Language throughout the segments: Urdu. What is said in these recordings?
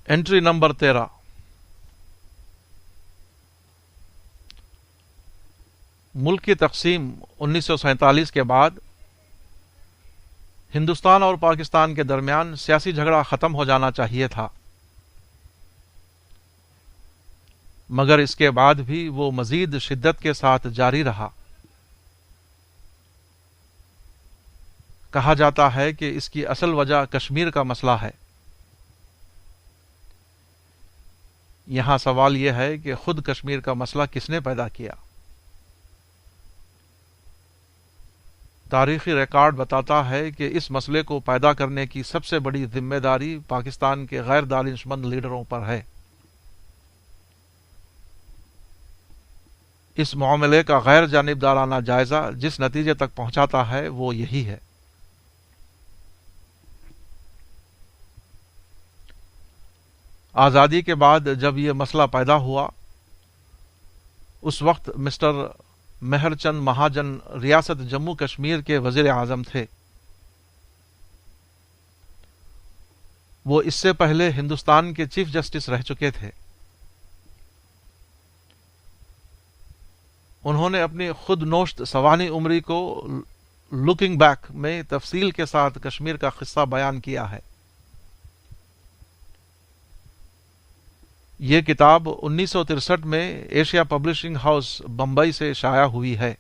Entry number 13۔ ملک کی تقسیم 1947 کے بعد ہندوستان اور پاکستان کے درمیان سیاسی جھگڑا ختم ہو جانا چاہیے تھا، مگر اس کے بعد بھی وہ مزید شدت کے ساتھ جاری رہا۔ کہا جاتا ہے کہ اس کی اصل وجہ کشمیر کا مسئلہ ہے۔ یہاں سوال یہ ہے کہ خود کشمیر کا مسئلہ کس نے پیدا کیا؟ تاریخی ریکارڈ بتاتا ہے کہ اس مسئلے کو پیدا کرنے کی سب سے بڑی ذمہ داری پاکستان کے غیر دانشمند لیڈروں پر ہے۔ اس معاملے کا غیر جانبدارانہ جائزہ جس نتیجے تک پہنچاتا ہے وہ یہی ہے۔ آزادی کے بعد جب یہ مسئلہ پیدا ہوا، اس وقت مسٹر مہر چند مہاجن ریاست جموں کشمیر کے وزیر اعظم تھے۔ وہ اس سے پہلے ہندوستان کے چیف جسٹس رہ چکے تھے۔ انہوں نے اپنی خود نوشت سوانح عمری کو لکنگ بیک میں تفصیل کے ساتھ کشمیر کا قصہ بیان کیا ہے۔ یہ کتاب 1963 میں ایشیا پبلشنگ ہاؤس بمبئی سے شائع ہوئی ہے۔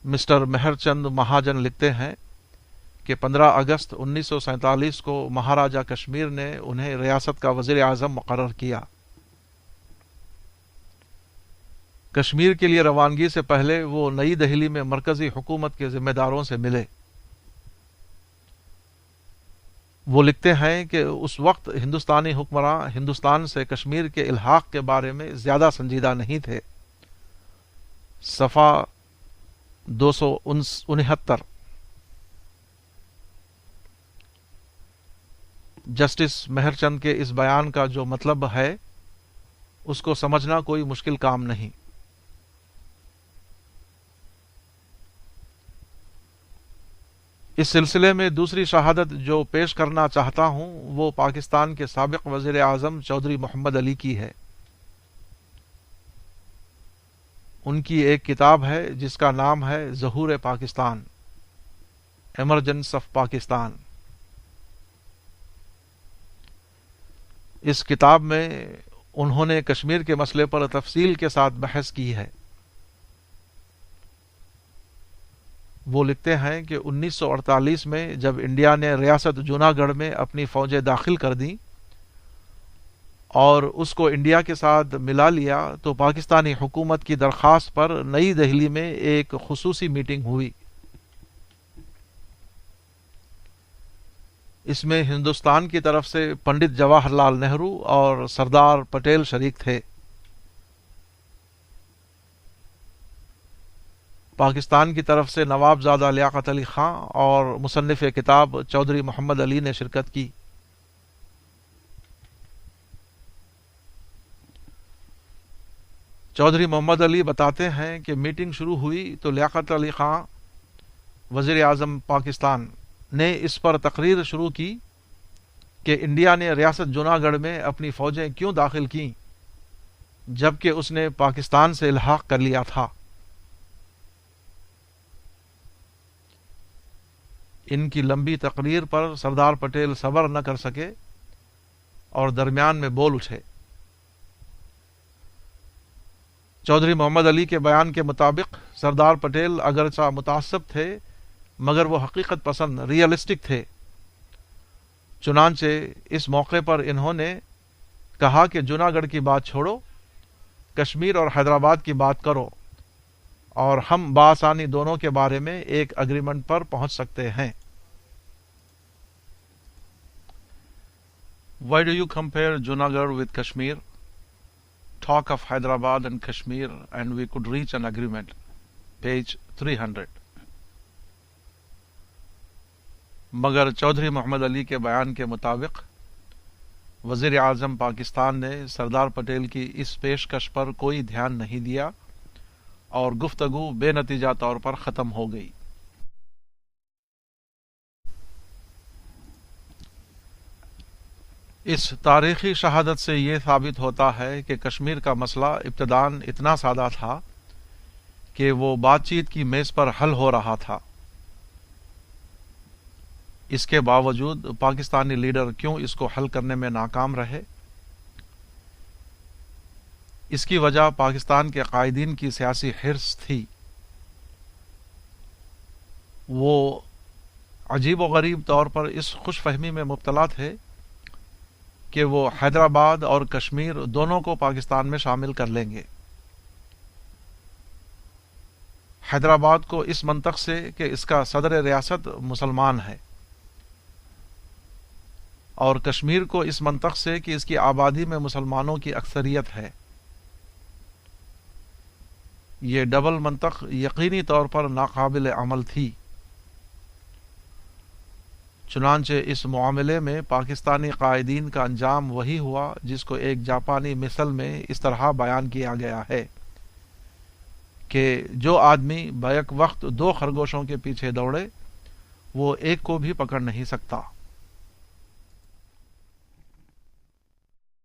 مسٹر مہر چند مہاجن لکھتے ہیں کہ 15 اگست 1947 کو مہاراجا کشمیر نے انہیں ریاست کا وزیر اعظم مقرر کیا۔ کشمیر کے لیے روانگی سے پہلے وہ نئی دہلی میں مرکزی حکومت کے ذمہ داروں سے ملے۔ وہ لکھتے ہیں کہ اس وقت ہندوستانی حکمراں ہندوستان سے کشمیر کے الحاق کے بارے میں زیادہ سنجیدہ نہیں تھے۔ صفحہ 269۔ جسٹس مہر چند کے اس بیان کا جو مطلب ہے اس کو سمجھنا کوئی مشکل کام نہیں۔ اس سلسلے میں دوسری شہادت جو پیش کرنا چاہتا ہوں وہ پاکستان کے سابق وزیر اعظم چودھری محمد علی کی ہے۔ ان کی ایک کتاب ہے جس کا نام ہے ظہور پاکستان، ایمرجنس آف پاکستان۔ اس کتاب میں انہوں نے کشمیر کے مسئلے پر تفصیل کے ساتھ بحث کی ہے۔ وہ لکھتے ہیں کہ 1948 میں جب انڈیا نے ریاست جوناگڑھ میں اپنی فوجیں داخل کر دیں اور اس کو انڈیا کے ساتھ ملا لیا تو پاکستانی حکومت کی درخواست پر نئی دہلی میں ایک خصوصی میٹنگ ہوئی۔ اس میں ہندوستان کی طرف سے پنڈت جواہر لال نہرو اور سردار پٹیل شریک تھے۔ پاکستان کی طرف سے نواب زادہ لیاقت علی خان اور مصنف کتاب چودھری محمد علی نے شرکت کی۔ چودھری محمد علی بتاتے ہیں کہ میٹنگ شروع ہوئی تو لیاقت علی خان وزیر اعظم پاکستان نے اس پر تقریر شروع کی کہ انڈیا نے ریاست جوناگڑھ میں اپنی فوجیں کیوں داخل کیں جبکہ اس نے پاکستان سے الحاق کر لیا تھا۔ ان کی لمبی تقریر پر سردار پٹیل صبر نہ کر سکے اور درمیان میں بول اٹھے۔ چودھری محمد علی کے بیان کے مطابق سردار پٹیل اگرچہ متعصب تھے مگر وہ حقیقت پسند ریئلسٹک تھے۔ چنانچہ اس موقع پر انہوں نے کہا کہ جوناگڑھ کی بات چھوڑو، کشمیر اور حیدرآباد کی بات کرو اور ہم بآسانی دونوں کے بارے میں ایک اگریمنٹ پر پہنچ سکتے ہیں۔ Why do you compare Junagadh with Kashmir? Talk of Hyderabad and Kashmir and we could reach an agreement. Page 300۔ مگر چودھری محمد علی کے بیان کے مطابق وزیر اعظم پاکستان نے سردار پٹیل کی اس پیشکش پر کوئی دھیان نہیں دیا اور گفتگو بے نتیجہ طور پر ختم ہو گئی۔ اس تاریخی شہادت سے یہ ثابت ہوتا ہے کہ کشمیر کا مسئلہ ابتداً اتنا سادہ تھا کہ وہ بات چیت کی میز پر حل ہو رہا تھا۔ اس کے باوجود پاکستانی لیڈر کیوں اس کو حل کرنے میں ناکام رہے؟ اس کی وجہ پاکستان کے قائدین کی سیاسی حرص تھی۔ وہ عجیب و غریب طور پر اس خوش فہمی میں مبتلا تھے کہ وہ حیدرآباد اور کشمیر دونوں کو پاکستان میں شامل کر لیں گے۔ حیدرآباد کو اس منطق سے کہ اس کا صدر ریاست مسلمان ہے، اور کشمیر کو اس منطق سے کہ اس کی آبادی میں مسلمانوں کی اکثریت ہے۔ یہ ڈبل منطق یقینی طور پر ناقابل عمل تھی۔ چنانچہ اس معاملے میں پاکستانی قائدین کا انجام وہی ہوا جس کو ایک جاپانی مثل میں اس طرح بیان کیا گیا ہے کہ جو آدمی بیک وقت 2 خرگوشوں کے پیچھے دوڑے وہ ایک کو بھی پکڑ نہیں سکتا۔